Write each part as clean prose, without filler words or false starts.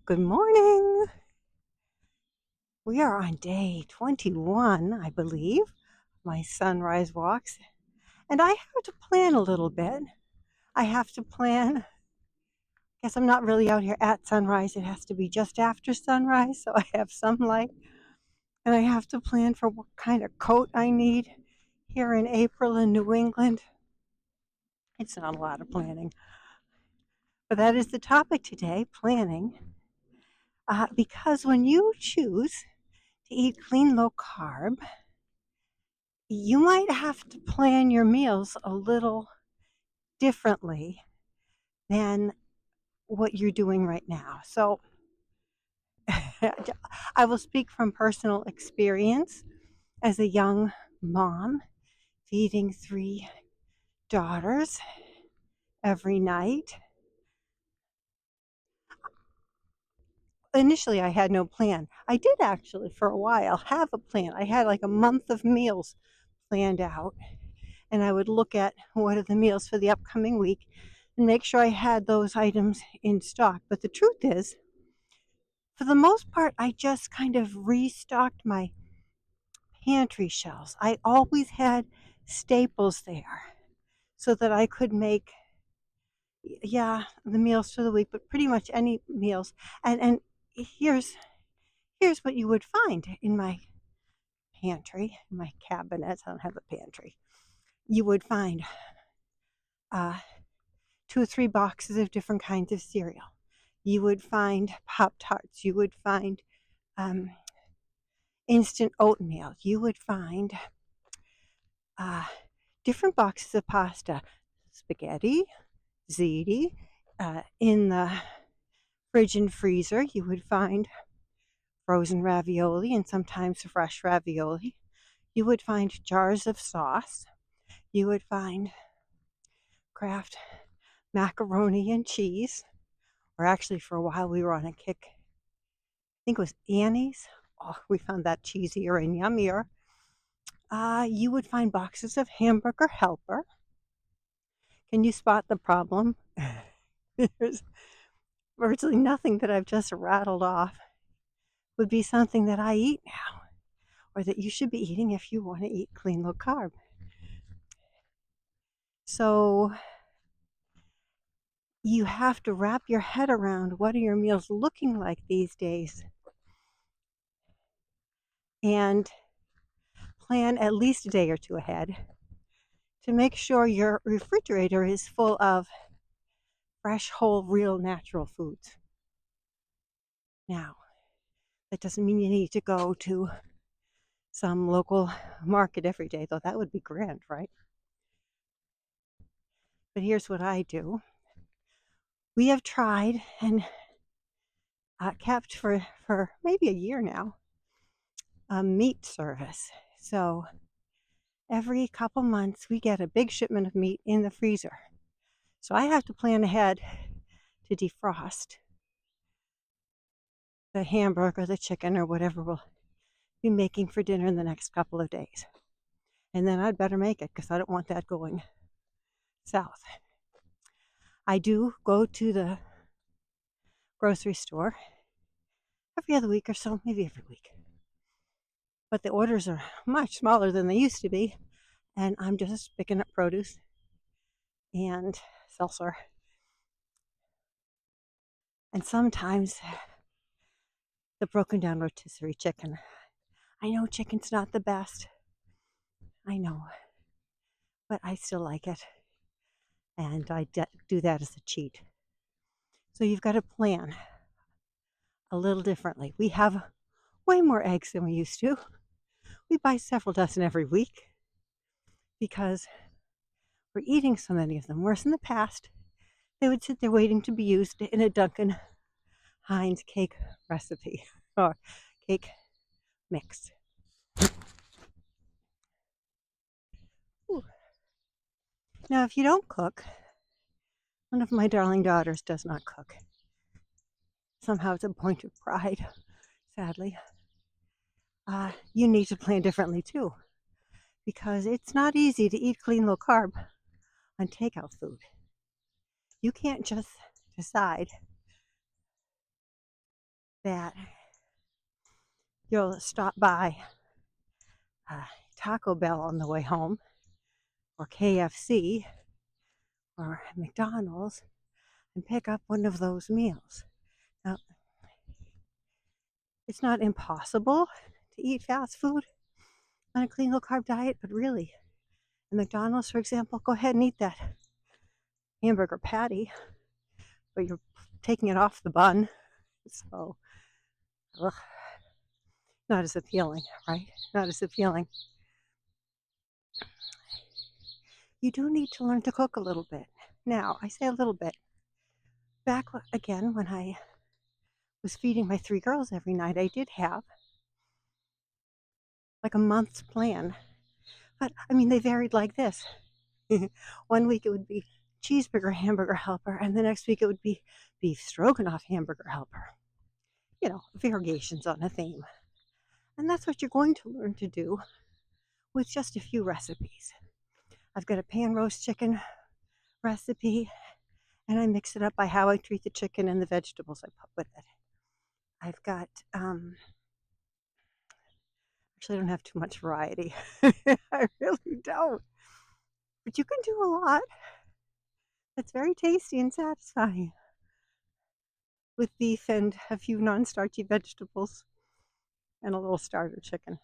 Good morning. We are on day 21, I believe, my sunrise walks, and I have to plan a little bit. I have to plan. I guess I'm not really out here at sunrise. It has to be just after sunrise, so I have some light. And I have to plan for what kind of coat I need here in April in New England. It's not a lot of planning. But that is the topic today, planning. Because when you choose to eat clean, low carb, you might have to plan your meals a little differently than what you're doing right now. So I will speak from personal experience as a young mom feeding three daughters every night. Initially, I had no plan. I did actually, for a while, have a plan. I had like a month of meals planned out, and I would look at what are the meals for the upcoming week and make sure I had those items in stock. But the truth is, for the most part, I just kind of restocked my pantry shelves. I always had staples there so that I could make, the meals for the week, but pretty much any meals. And here's what you would find in my pantry, in my cabinets. I don't have a pantry. You would find uh, 2 or 3 boxes of different kinds of cereal. You would find Pop Tarts. You would find um, instant oatmeal. You would find uh, different boxes of pasta, spaghetti, ziti. In the fridge and freezer, you would find frozen ravioli and sometimes fresh ravioli. You would find jars of sauce. You would find Kraft macaroni and cheese. Or actually, for a while, we were on a kick. I think it was Annie's. Oh, we found that cheesier and yummier. You would find boxes of hamburger helper. Can you spot the problem? There's virtually nothing that I've just rattled off would be something that I eat now or that you should be eating if you want to eat clean, low carb. So you have to wrap your head around what are your meals looking like these days and plan at least a day or two ahead to make sure your refrigerator is full of fresh, whole, real, natural foods. Now, that doesn't mean you need to go to some local market every day, though that would be grand, right? But here's what I do. We have tried and kept for maybe a year now a meat service. So every couple months we get a big shipment of meat in the freezer. So I have to plan ahead to defrost the hamburger, the chicken, or whatever we'll be making for dinner in the next couple of days. And then I'd better make it because I don't want that going south. I do go to the grocery store every other week or so, maybe every week. But the orders are much smaller than they used to be, and I'm just picking up produce and seltzer. And sometimes the broken down rotisserie chicken. I know chicken's not the best. I know. But I still like it. And I do that as a cheat. So you've got to plan a little differently. We have way more eggs than we used to. We buy several dozen every week because we're eating so many of them. Whereas in the past, they would sit there waiting to be used in a Duncan Heinz cake recipe or cake mix. Ooh. Now, if you don't cook, one of my darling daughters does not cook. Somehow it's a point of pride, sadly. You need to plan differently too, because it's not easy to eat clean, low carb on takeout food. You can't just decide that you'll stop by Taco Bell on the way home, or KFC, or McDonald's, and pick up one of those meals. Now, it's not impossible to eat fast food on a clean low-carb diet, but really, at McDonald's, for example, go ahead and eat that hamburger patty, but you're taking it off the bun, so ugh, not as appealing, right? Not as appealing. You do need to learn to cook a little bit. Now, I say a little bit. Back again, when I was feeding my 3 girls every night, I did have like a month's plan. But I mean, they varied like this. One week it would be cheeseburger hamburger helper, and the next week it would be beef stroganoff hamburger helper. You know, variations on a theme. And that's what you're going to learn to do with just a few recipes. I've got a pan roast chicken recipe, and I mix it up by how I treat the chicken and the vegetables I put with it. I've got, actually, I don't have too much variety. I really don't. But you can do a lot. It's very tasty and satisfying with beef and a few non-starchy vegetables and a little starter chicken.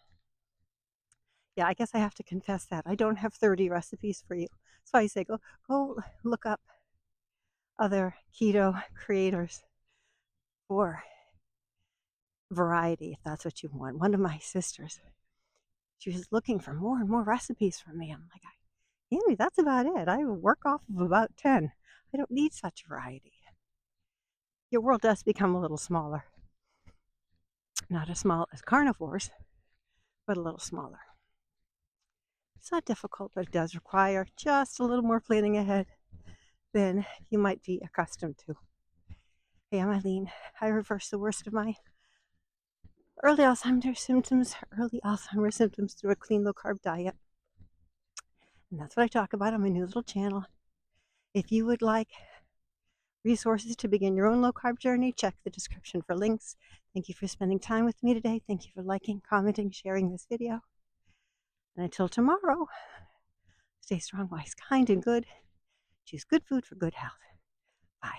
Yeah, I guess I have to confess that. I don't have 30 recipes for you. So I say go look up other keto creators for variety if that's what you want. One of my sisters, she was looking for more and more recipes from me. I'm like, Amy, that's about it. I work off of about 10. I don't need such variety. Your world does become a little smaller. Not as small as carnivores, but a little smaller. It's not difficult, but it does require just a little more planning ahead than you might be accustomed to. Hey, I'm Eileen. I reversed the worst of my early Alzheimer's symptoms through a clean low-carb diet. And that's what I talk about on my new little channel. If you would like resources to begin your own low-carb journey, check the description for links. Thank you for spending time with me today. Thank you for liking, commenting, sharing this video. And until tomorrow, stay strong, wise, kind, and good. Choose good food for good health. Bye.